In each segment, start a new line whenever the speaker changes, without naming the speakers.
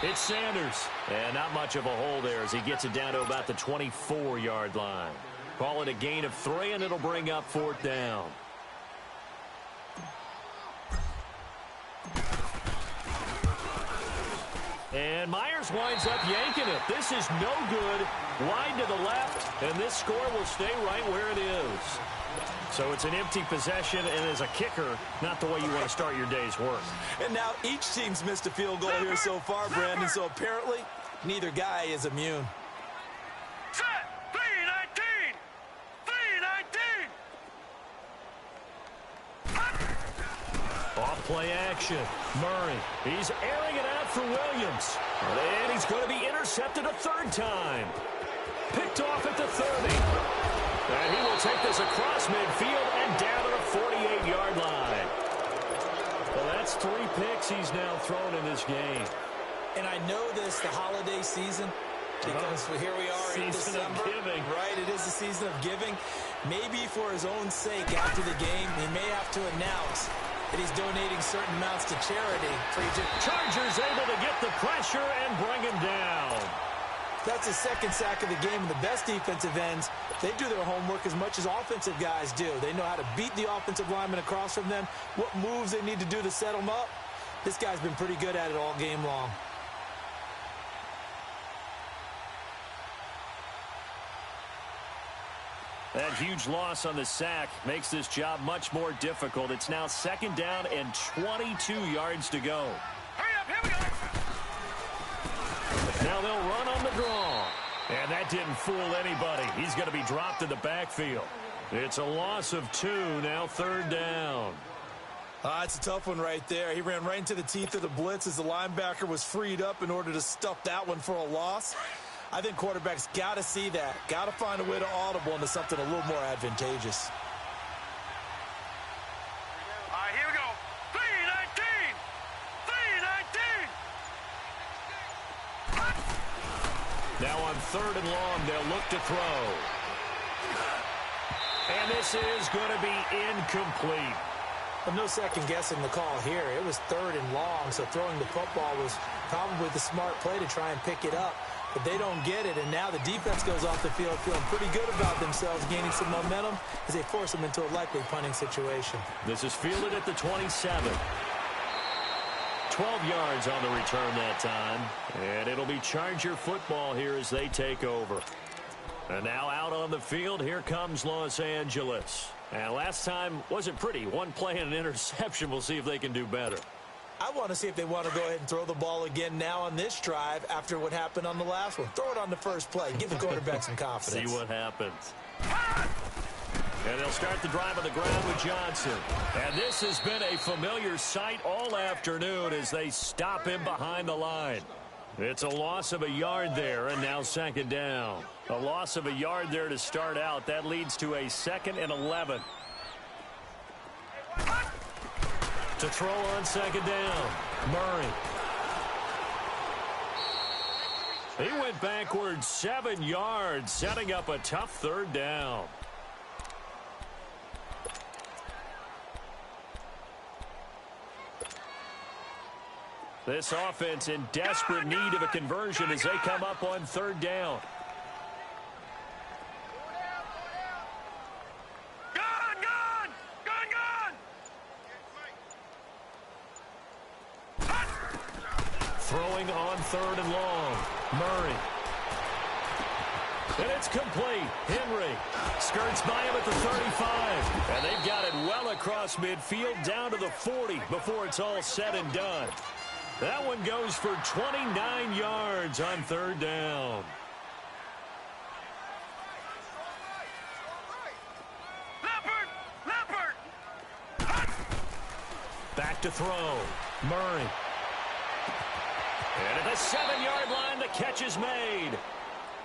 It's Sanders. And not much of a hole there as he gets it down to about the 24-yard line. Call it a gain of 3, and it'll bring up 4th down. And Myers winds up yanking it. This is no good. Wide to the left, and this score will stay right where it is. So it's an empty possession, and as a kicker, not the way you want to start your day's work.
And now each team's missed a field goal here so far, Brandon, so apparently neither guy is immune.
Set! 3-19! 3-19!
Off-play action. Murray. He's airing it out for Williams. And he's going to be intercepted a 3rd time. Picked off at the 30. And he will take this across midfield and down to the 48-yard line. Well, that's 3 picks he's now thrown in this game.
And I know this, the holiday season, because here we are in December.
Season of giving.
Right, it is the season of giving. Maybe for his own sake after the game, he may have to announce that he's donating certain amounts to charity.
Chargers able to get the pressure and bring him down.
That's the 2nd sack of the game, and the best defensive ends, they do their homework as much as offensive guys do. They know how to beat the offensive lineman across from them, what moves they need to do to set them up. This guy's been pretty good at it all game long.
That huge loss on the sack makes this job much more difficult. It's now 2nd down and 22 yards to go.
Hurry up, here we go!
Now they'll run on the draw. And that didn't fool anybody. He's going to be dropped in the backfield. It's a loss of 2, now 3rd down.
It's a tough one right there. He ran right into the teeth of the blitz as the linebacker was freed up in order to stuff that one for a loss. I think quarterbacks got to see that. Got to find a way to audible into something a little more advantageous.
All right, here we go. 3-19! 3-19!
Now on 3rd and long, they'll look to throw. And this is going to be incomplete.
Well, no second guessing the call here. It was 3rd and long, so throwing the football was probably the smart play to try and pick it up. But they don't get it, and now the defense goes off the field feeling pretty good about themselves, gaining some momentum as they force them into a likely punting situation.
This is fielded at the 27. 12 yards on the return that time. And it'll be Charger football here as they take over. And now out on the field, here comes Los Angeles. And last time wasn't pretty. 1 play and an interception. We'll see if they can do better.
I want to see if they want to go ahead and throw the ball again now on this drive after what happened on the last one. Throw it on the first play. Give the quarterback some confidence.
See what happens. And they'll start the drive on the ground with Johnson. And this has been a familiar sight all afternoon as they stop him behind the line. It's a loss of a yard there, and now 2nd down. A loss of a yard there to start out. That leads to a 2nd and 11. To throw on 2nd down, Murray. He went backwards 7 yards, setting up a tough 3rd down. This offense in desperate need of a conversion as they come up on 3rd down. Throwing on 3rd and long. Murray. And it's complete. Henry skirts by him at the 35. And they've got it well across midfield down to the 40 before it's all said and done. That one goes for 29 yards on 3rd down. Back to throw. Murray. And at the 7-yard line, the catch is made.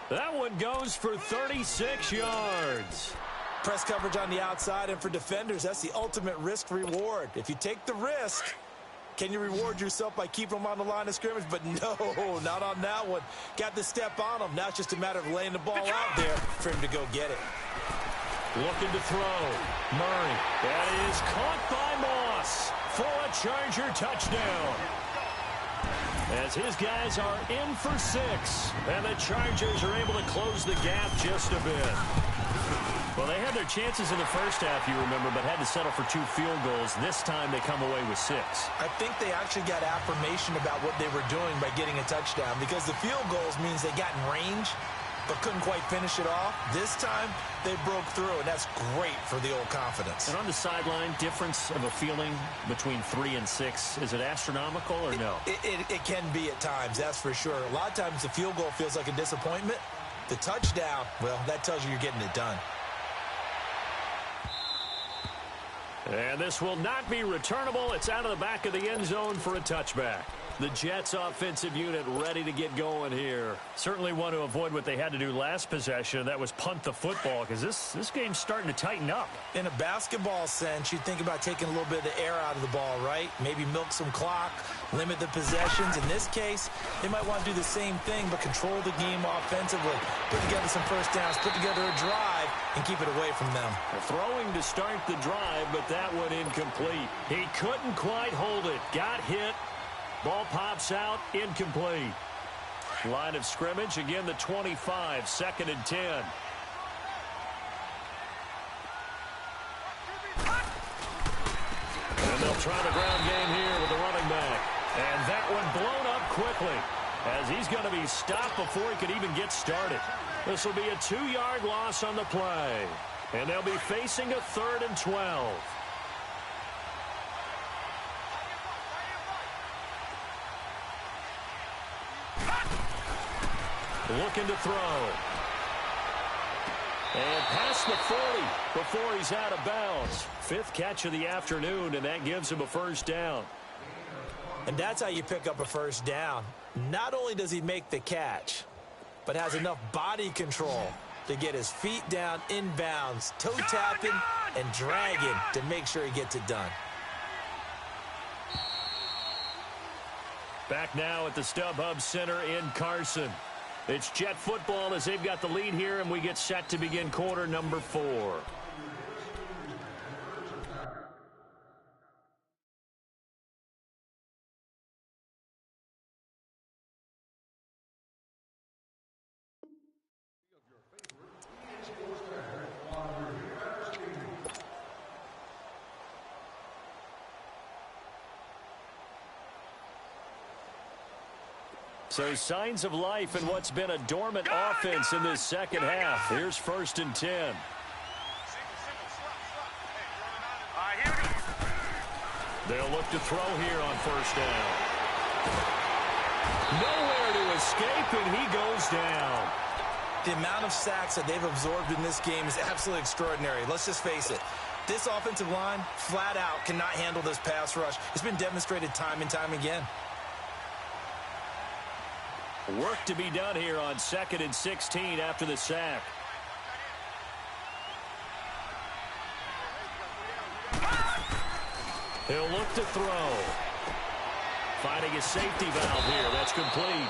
That one goes for 36 yards.
Press coverage on the outside, and for defenders, that's the ultimate risk-reward. If you take the risk, can you reward yourself by keeping them on the line of scrimmage? But no, not on that one. Got the step on him. Now it's just a matter of laying the ball out there for him to go get it.
Looking to throw. Murray. That is caught by Moss for a Charger touchdown. as his guys are in for 6. And the Chargers are able to close the gap just a bit. Well, they had their chances in the first half, you remember, but had to settle for 2 field goals. This time they come away with 6.
I think they actually got affirmation about what they were doing by getting a touchdown, because the field goals means they got in range but couldn't quite finish it off. This time, they broke through, and that's great for the old confidence.
And on the sideline, difference of a feeling between 3 and 6, is it astronomical or no?
It can be at times, that's for sure. A lot of times the field goal feels like a disappointment. The touchdown, well, that tells you you're getting it done.
And this will not be returnable. It's out of the back of the end zone for a touchback. The Jets offensive unit ready to get going here. Certainly want to avoid what they had to do last possession. That was punt the football, because this game's starting to tighten up.
In a basketball sense, you think about taking a little bit of the air out of the ball, right? Maybe milk some clock, limit the possessions. In this case, they might want to do the same thing, but control the game offensively. Put together some first downs, put together a drive, and keep it away from them.
Throwing to start the drive, but that one incomplete. He couldn't quite hold it. Got hit. Ball pops out, incomplete. Line of scrimmage, again the 25, 2nd and 10. And they'll try the ground game here with the running back. And that one blown up quickly, as he's going to be stopped before he could even get started. This will be a 2-yard loss on the play. And they'll be facing a 3rd and 12. Looking to throw. And past the 40 before he's out of bounds. 5th catch of the afternoon, and that gives him a first down.
And that's how you pick up a first down. Not only does he make the catch, but has enough body control to get his feet down inbounds, toe tapping and dragging to make sure he gets it done.
Back now at the StubHub Center in Carson. It's Jet football as they've got the lead here, and we get set to begin quarter number 4. So signs of life in what's been a dormant offense in this second half. Here's 1st and 10. They'll look to throw here on 1st down. Nowhere to escape, and he goes down.
The amount of sacks that they've absorbed in this game is absolutely extraordinary. Let's just face it. This offensive line, flat out, cannot handle this pass rush. It's been demonstrated time and time again.
Work to be done here on 2nd and 16 after the sack. He'll look to throw. Finding a safety valve here. That's complete.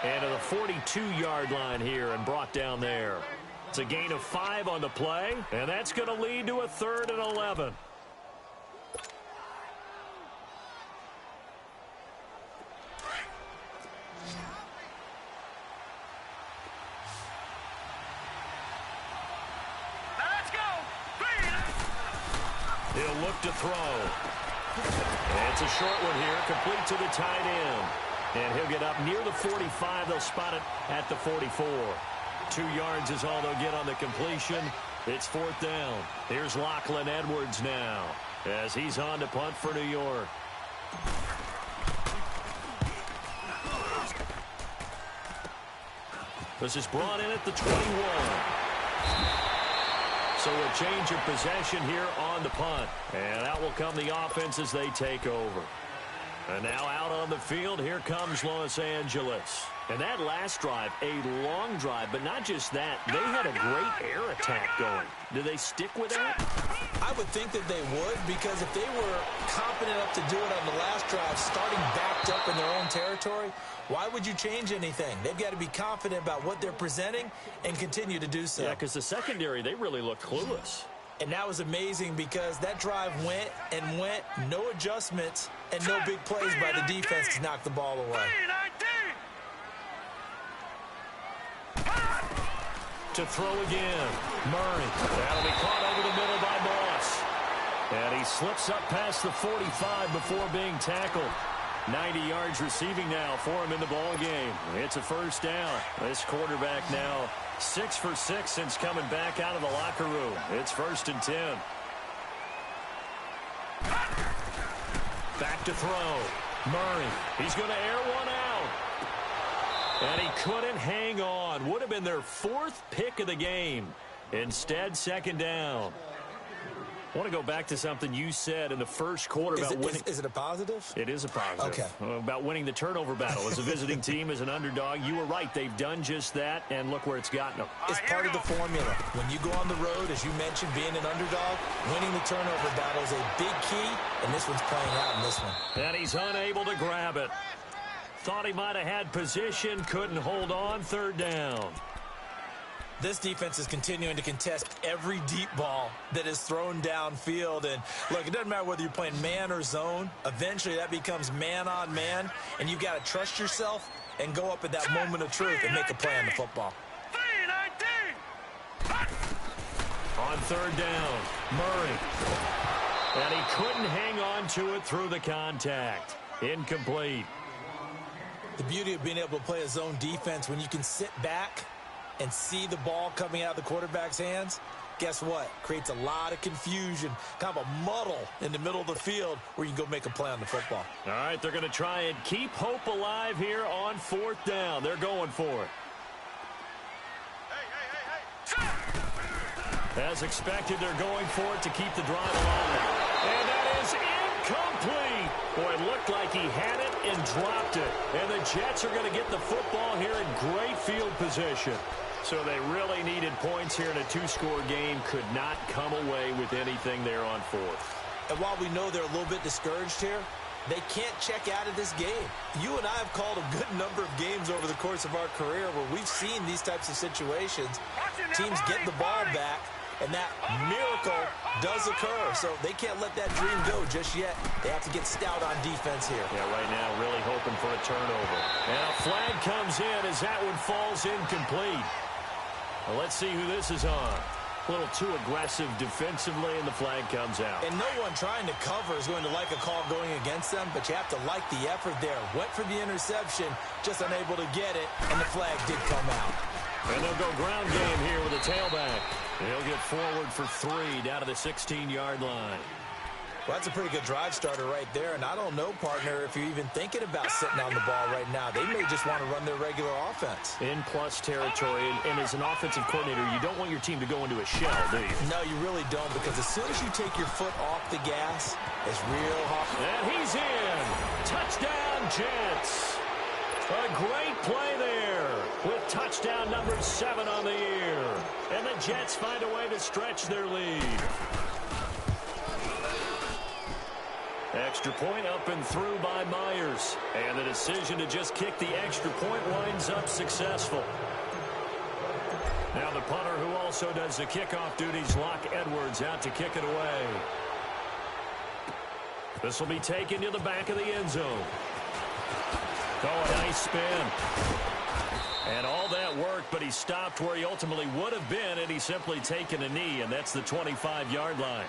And to the 42-yard line here and brought down there. It's a gain of 5 on the play, and that's going to lead to a 3rd and 11. He'll look to throw. And it's a short one here, complete to the tight end. And he'll get up near the 45. They'll spot it at the 44. 2 yards is all they'll get on the completion. It's 4th down. Here's Lachlan Edwards now as he's on to punt for New York. This is brought in at the 21. So a change of possession here on the punt. And out will come the offense as they take over. And now out on the field, here comes Los Angeles. And that last drive, a long drive, but not just that. They had a great air attack going. Do they stick with that?
I would think that they would, because if they were confident enough to do it on the last drive, starting backed up in their own territory, why would you change anything? They've got to be confident about what they're presenting and continue to do so.
Yeah, because the secondary, they really looked clueless.
And that was amazing because that drive went and went, no adjustments, and no big plays by the defense to knock the ball away.
To throw again, Murray. That'll be caught over the middle by Moss. And he slips up past the 45 before being tackled. 90 yards receiving now for him in the ball game. It's a first down. This quarterback now 6 for 6 since coming back out of the locker room. It's 1st and 10. Back to throw. Murray. He's going to air one out. And he couldn't hang on. Would have been their 4th pick of the game. Instead, 2nd down. I want to go back to something you said in the first quarter about winning.
Is it a positive?
It is a positive.
Okay.
About winning the turnover battle. As a visiting team, as an underdog, you were right. They've done just that, and look where it's gotten them.
It's part of the formula. When you go on the road, as you mentioned, being an underdog, winning the turnover battle is a big key, and this one's playing out in this one.
And he's unable to grab it. Thought he might have had position, couldn't hold on, 3rd down.
This defense is continuing to contest every deep ball that is thrown downfield. And, look, it doesn't matter whether you're playing man or zone. Eventually, that becomes man on man. And you've got to trust yourself and go up at that moment of truth and make a play on the football.
On 3rd down, Murray. And he couldn't hang on to it through the contact. Incomplete.
The beauty of being able to play a zone defense when you can sit back and see the ball coming out of the quarterback's hands, guess what? Creates a lot of confusion, kind of a muddle in the middle of the field where you can go make a play on the football.
All right, they're going to try and keep hope alive here on 4th down. They're going for it. As expected, they're going for it to keep the drive alive. And that is incomplete. Boy, it looked like he had it and dropped it. And the Jets are going to get the football here in great field position. So they really needed points here in a 2-score game. Could not come away with anything there on 4th.
And while we know they're a little bit discouraged here, they can't check out of this game. You and I have called a good number of games over the course of our career where we've seen these types of situations. Teams get the ball back, and that miracle does occur. So they can't let that dream go just yet. They have to get stout on defense here.
Yeah, right now really hoping for a turnover. And a flag comes in as that one falls incomplete. Well, let's see who this is on. A little too aggressive defensively, and the flag comes out.
And no one trying to cover is going to like a call going against them, but you have to like the effort there. Went for the interception, just unable to get it, and the flag did come out.
And they'll go ground game here with a tailback. He'll get forward for 3 down to the 16-yard line.
Well, that's a pretty good drive starter right there, and I don't know, partner, if you're even thinking about sitting on the ball right now. They may just want to run their regular offense.
In plus territory, and as an offensive coordinator, you don't want your team to go into a shell, do you?
No, you really don't, because as soon as you take your foot off the gas, it's real hard.
And he's in. Touchdown, Jets. A great play there with touchdown number 7 on the year. And the Jets find a way to stretch their lead. Extra point up and through by Myers. And the decision to just kick the extra point winds up successful. Now the punter, who also does the kickoff duties, Locke Edwards, out to kick it away. This will be taken to the back of the end zone. Oh, a nice spin. And all that work, but he stopped where he ultimately would have been, and he's simply taken a knee, and that's the 25-yard line.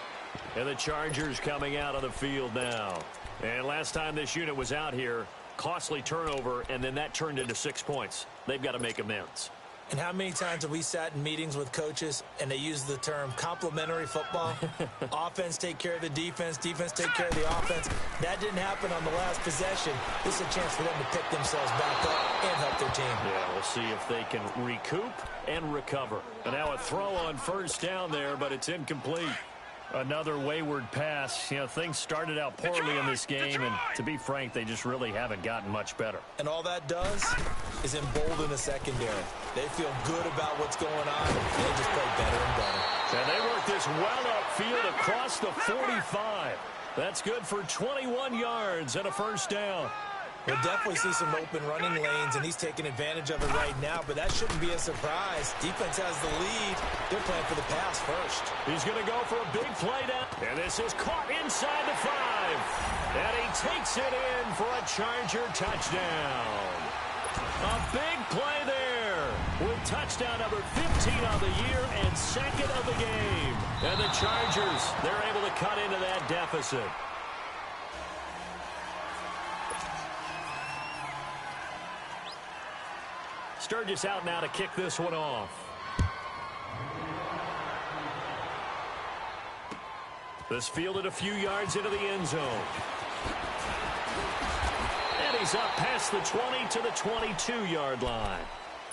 And the Chargers coming out on the field now. And last time this unit was out here, costly turnover, and then that turned into 6 points. They've got to make amends.
And how many times have we sat in meetings with coaches and they use the term complementary football? Offense take care of the defense, defense take care of the offense. That didn't happen on the last possession. This is a chance for them to pick themselves back up and help their team.
Yeah, we'll see if they can recoup and recover. And now a throw on 1st down there, but it's incomplete. Another wayward pass. You know, things started out poorly in this game, and to be frank, they just really haven't gotten much better.
And all that does is embolden the secondary. They feel good about what's going on, and they just play better and better.
And they work this well upfield across the 45. That's good for 21 yards and a 1st down.
We'll definitely see some open running lanes, and he's taking advantage of it right now, but that shouldn't be a surprise. Defense has the lead. They're playing for the pass first.
He's going to go for a big play down. And this is caught inside the 5. And he takes it in for a Charger touchdown. A big play there with touchdown number 15 on the year and second of the game. And the Chargers, they're able to cut into that deficit. Sturgis out now to kick this one off. This fielded a few yards into the end zone. And he's up past the 20 to the 22-yard line.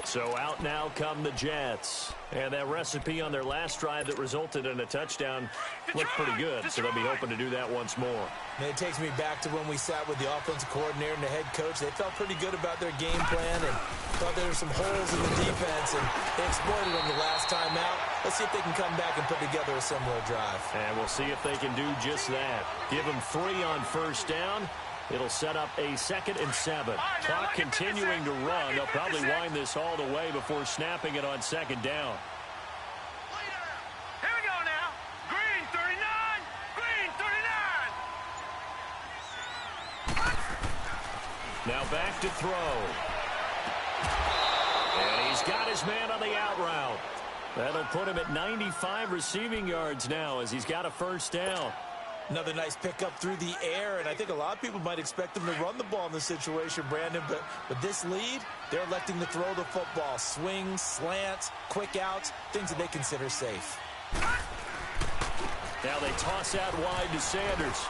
So out now come the Jets. And that recipe on their last drive that resulted in a touchdown looked pretty good. So they'll be hoping to do that once more.
And it takes me back to when we sat with the offensive coordinator and the head coach. They felt pretty good about their game plan and thought there were some holes in the defense, and they exploited them the last time out. Let's see if they can come back and put together a similar drive.
And we'll see if they can do just that. Give them 3 on first down. It'll set up a 2nd and 7. Clock continuing to run. They'll probably wind this all the way before snapping it on 2nd down.
Here we go now. Green 39. Green 39.
Now back to throw. And he's got his man on the out route. That'll put him at 95 receiving yards now as he's got a first down.
Another nice pickup through the air, and I think a lot of people might expect them to run the ball in this situation, Brandon, but with this lead, they're electing to throw the football. Swings, slants, quick outs, things that they consider safe.
Now they toss out wide to Sanders.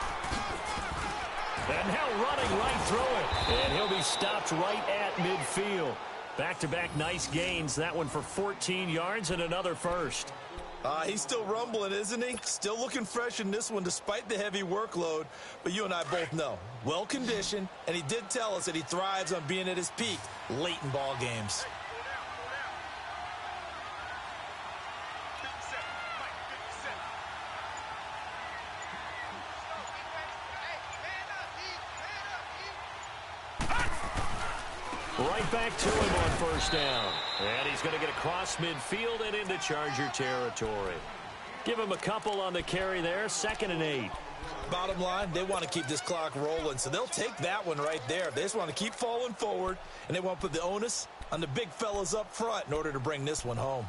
And now running right through it. And he'll be stopped right at midfield. Back-to-back nice gains. That one for 14 yards and another first.
He's still rumbling, isn't he? Still looking fresh in this one despite the heavy workload. But you and I both know, well-conditioned, and he did tell us that he thrives on being at his peak late in ball games.
Right back to him on first down. And he's going to get across midfield and into Charger territory. Give him a couple on the carry there. 2nd and 8.
Bottom line, they want to keep this clock rolling, so they'll take that one right there. They just want to keep falling forward, and they want to put the onus on the big fellas up front in order to bring this one home.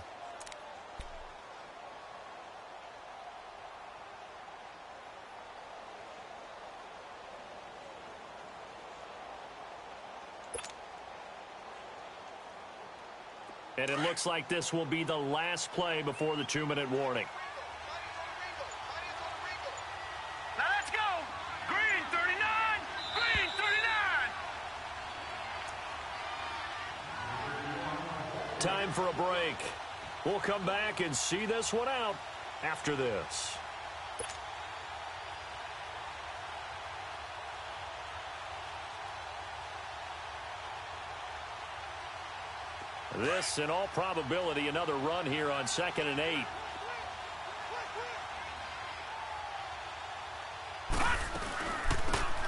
And it looks like this will be the last play before the 2-minute warning.
Now let's go. Green 39. Green 39.
Time for a break. We'll come back and see this one out after this. This, in all probability, another run here on 2nd and 8.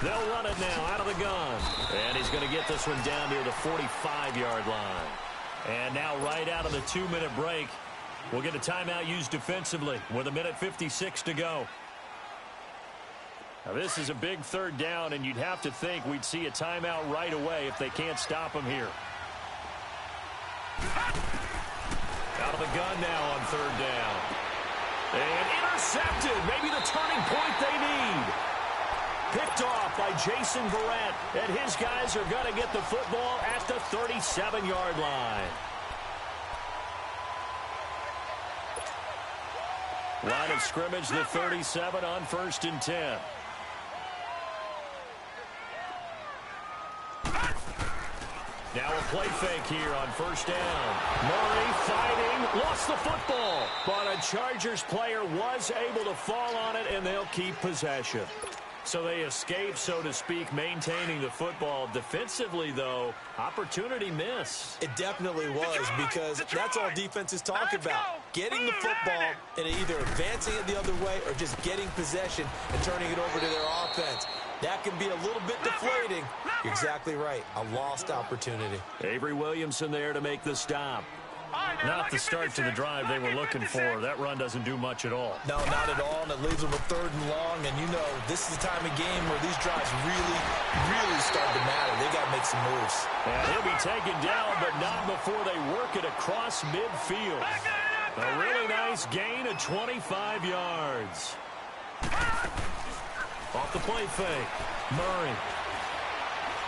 They'll run it now out of the gun. And he's going to get this one down near the 45-yard line. And now right out of the 2-minute break, we'll get a timeout used defensively with 1:56 to go. Now this is a big 3rd down, and you'd have to think we'd see a timeout right away if they can't stop him here. Out of the gun now on 3rd down. And intercepted. Maybe the turning point they need. Picked off by Jason Verrett. And his guys are going to get the football at the 37-yard line. Line of scrimmage, the 37 on 1st and 10. Now a play fake here on 1st down. Murray fighting, lost the football. But a Chargers player was able to fall on it, and they'll keep possession. So they escape, so to speak, maintaining the football. Defensively, though, opportunity miss.
It definitely was, because that's all defenses talk about. Getting the football and either advancing it the other way or just getting possession and turning it over to their offense. That can be a little bit deflating. You're exactly right. A lost opportunity.
Avery Williamson there to make the stop.
Not the start to the drive they were looking for. That run doesn't do much at all.
No, not at all, and it leaves them with 3rd and long. And you know, this is the time of game where these drives really, really start to matter. They got to make some moves.
And he'll be taken down, but not before they work it across midfield. A really nice gain of 25 yards. Off the play fake. Murray.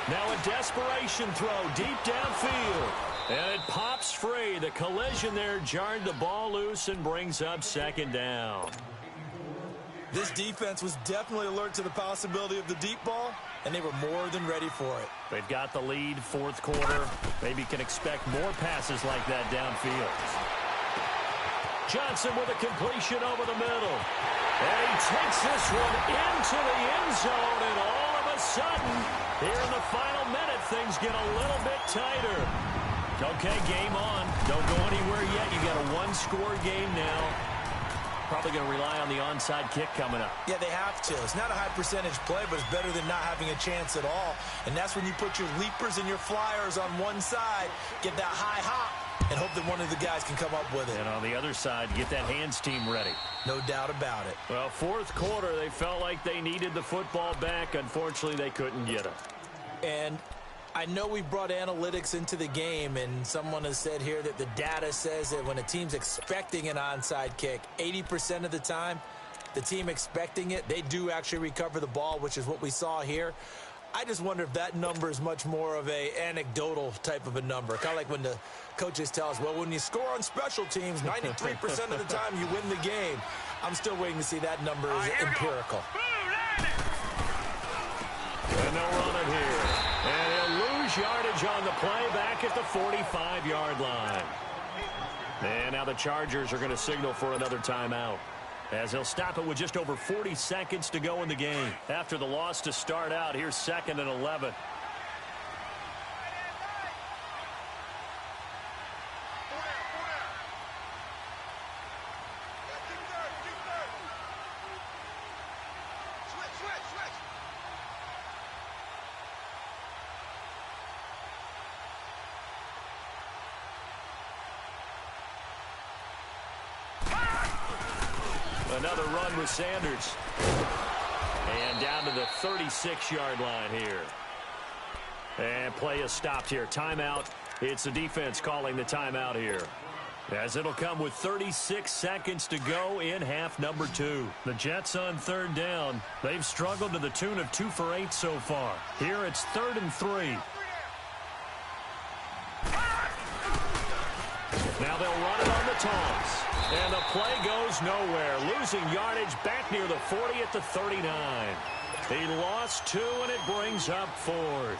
Now a desperation throw deep downfield. And it pops free. The collision there jarred the ball loose and brings up 2nd down.
This defense was definitely alert to the possibility of the deep ball, and they were more than ready for it.
They've got the lead 4th quarter. Maybe can expect more passes like that downfield. Johnson with a completion over the middle. And he takes this one into the end zone, and all of a sudden, here in the final minute, things get a little bit tighter. Okay, game on. Don't go anywhere yet. You got a 1-score game now. Probably going to rely on the onside kick coming up.
Yeah, they have to. It's not a high percentage play, but it's better than not having a chance at all. And that's when you put your leapers and your flyers on one side, get that high hop, and hope that one of the guys can come up with it.
And on the other side, get that hands team ready.
No doubt about it.
Well, 4th quarter, they felt like they needed the football back. Unfortunately, they couldn't get it.
And I know we brought analytics into the game, and someone has said here that the data says that when a team's expecting an onside kick, 80% of the time, the team expecting it, they do actually recover the ball, which is what we saw here. I just wonder if that number is much more of a anecdotal type of a number. Kind of like when the coaches tell us, well, when you score on special teams, 93% of the time you win the game. I'm still waiting to see that number is empirical.
And they'll run it here. And he'll lose yardage on the play back at the 45-yard line. And now the Chargers are going to signal for another timeout, as they'll stop it with just over 40 seconds to go in the game. After the loss to start out, here's 2nd and 11. Another run with Sanders. And down to the 36-yard line here. And play is stopped here. Timeout. It's the defense calling the timeout here, as it'll come with 36 seconds to go in half number 2.
The Jets on 3rd down. They've struggled to the tune of 2 for 8 so far. Here it's 3rd and 3.
Now they'll run it on the toss. And the play goes nowhere. Losing yardage back near the 40 at the 39. He lost 2, and it brings up 4th.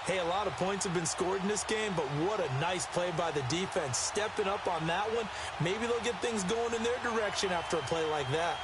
Hey, a lot of points have been scored in this game, but what a nice play by the defense. Stepping up on that one, maybe they'll get things going in their direction after a play like that.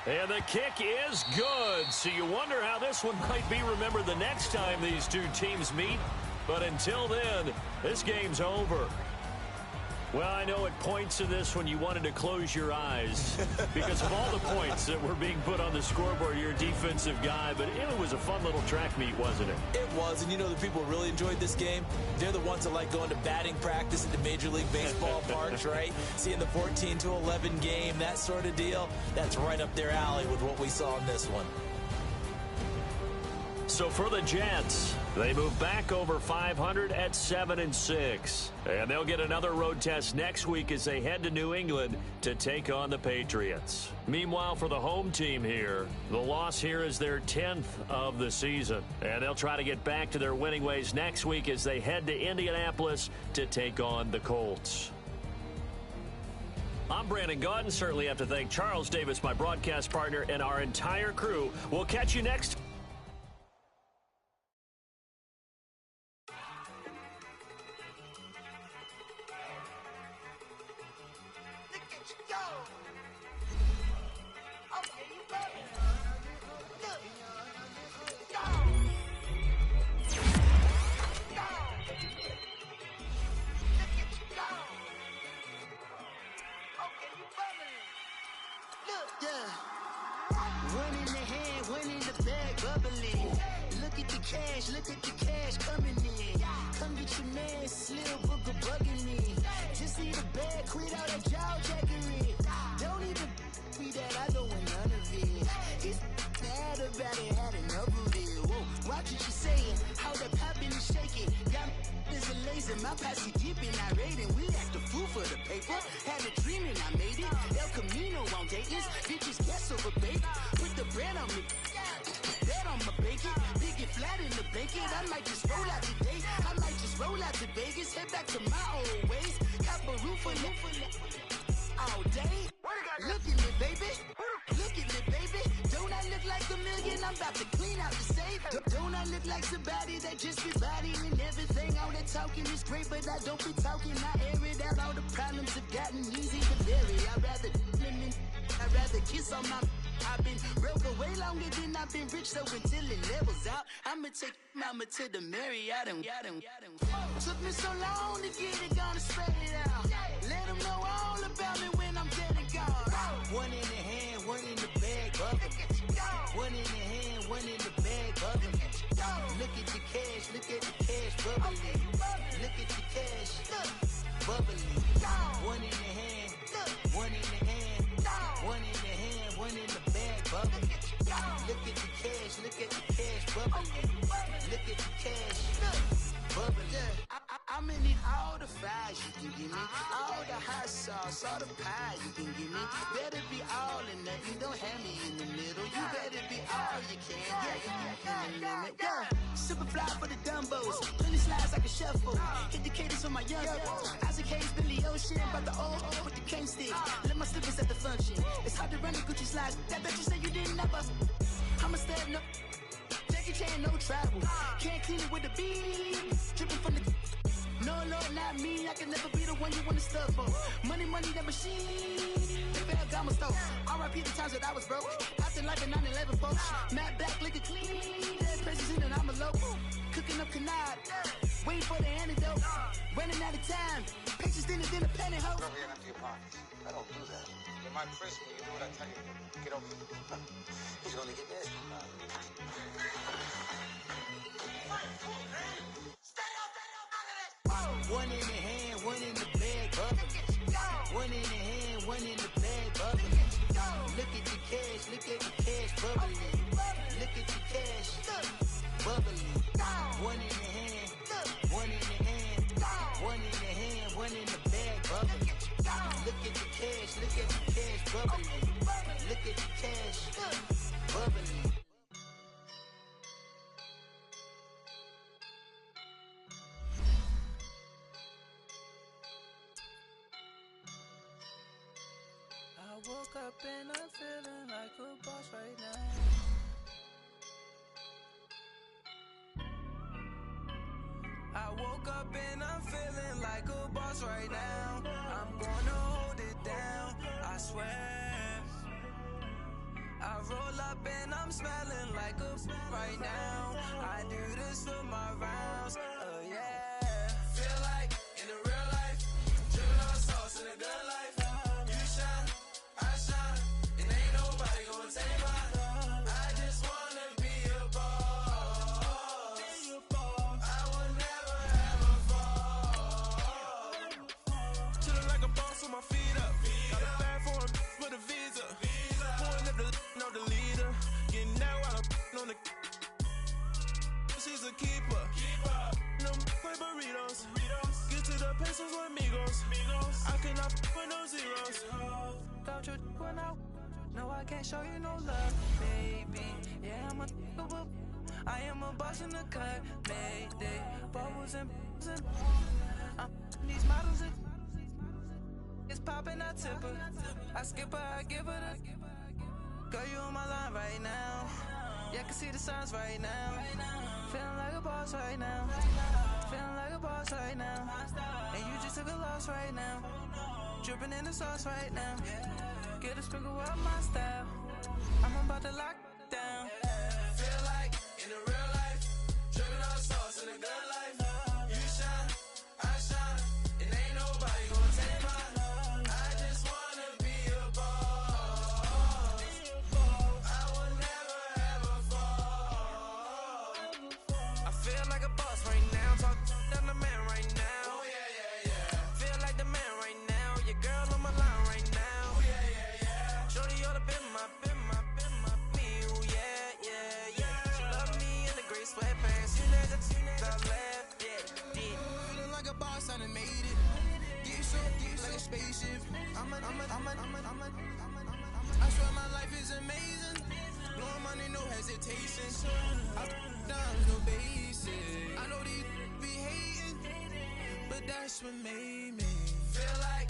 And the kick is good. So you wonder how this one might be remembered the next time these two teams meet. But until then, this game's over. Well, I know it points to this when you wanted to close your eyes because of all the points that were being put on the scoreboard. You're a defensive guy, but it was a fun little track meet, wasn't it?
It was, and you know the people who really enjoyed this game? They're the ones that like going to batting practice at the Major League Baseball parks, right? Seeing the 14-11 game, that sort of deal. That's right up their alley with what we saw in this one.
So for the Jets, they move back over 500 at 7-6. And they'll get another road test next week as they head to New England to take on the Patriots. Meanwhile, for the home team here, the loss here is their 10th of the season. And they'll try to get back to their winning ways next week as they head to Indianapolis to take on the Colts. I'm Brandon Gaudin. Certainly have to thank Charles Davis, my broadcast partner, and our entire crew. We'll catch you next.
One in the hand, one in the bag, bubbling. Look at the cash coming in. Come get your man, Slim Booker bugging me. Just need a bag, quit all that jaw jackery. Don't even be that, I don't want none of it. It's bad about it, had enough of it. Whoa, watch what you saying, how that poppin' and shaking. Got is a laser, my posse deep and I raiding. We act a fool for the paper. Had a dream and I made it. El Camino on Dayton's, bitches guess over bait. Put the bread on me, bet on my bacon. Big it flat in the bacon. I might just roll out today. I might just roll out to Vegas. Head back to my old ways. Cop a roof for all day. Look at me, baby. Look at me, baby. Don't I look like a million? I'm about to clean out the safe. Don't I look like somebody that just be bodying everything? All that talking is great, but I don't be talking. I air it out. All the problems have gotten easy to bury. I'd rather kiss on my. I've been broke way longer than I've been rich, so until it levels out, I'ma take mama to the Marriott and took me so long to get it, gonna spread it out. Let them know all about me when I'm dead and gone. One in the hand, one in the bag, bubbling. One in the hand, one in the bag, bubbling. Look at the cash, bubbling. Look at the cash, bubbling. One in the hand, one in the hand, one in the hand, one in the bag, bubbling. Look at the cash, bubbling. Look at the cash, bubbling. I'ma need all the fries you can give me, all the hot sauce, all the pie you can give me. Better be all or nothing, don't have me in the middle. You better be all you can, yeah. Super fly for the Dumbos, plenty slides like a shuffle. Hit the cadence for my young Isaac Hayes, Billy Ocean, about the old with the cane stick. Let my slippers at the function. It's hard to run the Gucci slides. That bet you say you didn't never. I'ma step no. Jackie Chan, no travel. Can't clean it with the beat. Dripping from the. No, Lord, not me. I can never be the one you want to stuff for. Money, that machine. The Ferragamo stove. R.I.P. the times that I was broke. Acting like a 9/11 folks. Matte back, liquor clean. Dead presents in and I'm a local. Cooking up canard. Waiting for the antidote. Running out of time. Pictures thinner than a penny hoe.
Rub your empty your pockets. I don't do that. In my principle, you do what I tell you. Get over it. He's gonna get this.
One in the hand, one in the bag, bubbling. One in the hand, one in the bag, bubbling. Look at the cash, bubbling. Look at the cash, bubbling. One in the hand, one in the hand, one in the hand, one in the bag, bubbling. Look at the cash, bubbling. Look at the cash, bubbling.
I woke up and I'm feeling like a boss right now. I woke up and I'm feeling like a boss right now. I'm gonna hold it down, I swear. I roll up and I'm smelling like a right now. I do this for my rounds, yeah. Feel like in the real life, dripping on sauce in a good life. You shine, I shine, and ain't nobody gonna take mine. I just wanna be a boss. I will never ever fall. Chillin' like a boss with my feet up. Got a bag for him with a visa. Pulling up the leader. Getting out while I'm on the. She's a keeper. No play burritos. Get to the pesos with amigos. I cannot with no zeros. Don't you when no, I can't show you no love, baby. Yeah, I am a boss in the cut, mayday. Bubbles and these models it's popping, I tip her. I skip her, I give her the. Girl, you on my line right now. Yeah, I can see the signs right now. Feeling like a boss right now. Feeling like a boss right now. And you just took a loss right now. Dripping in the sauce right now. Get a sprinkle up my style. I'm about to lock down. Feel like in the real life, dripping on sauce in a good life. You shine, I shine, and ain't nobody gonna take mine. I just wanna be a boss. I will never right now. Talk down the man right now. Oh, yeah. Feel like the man right now. Your girl on my line right now. Oh, yeah. Shorty all up in my me. Oh, yeah. She love me in the gray sweatpants. Soon as I left, yeah. Feeling like a boss, I done made it. Get so like a spaceship. I swear my life is amazing. Blowing money, no hesitation. I down, no basic. I know these be hating, but that's what made me feel like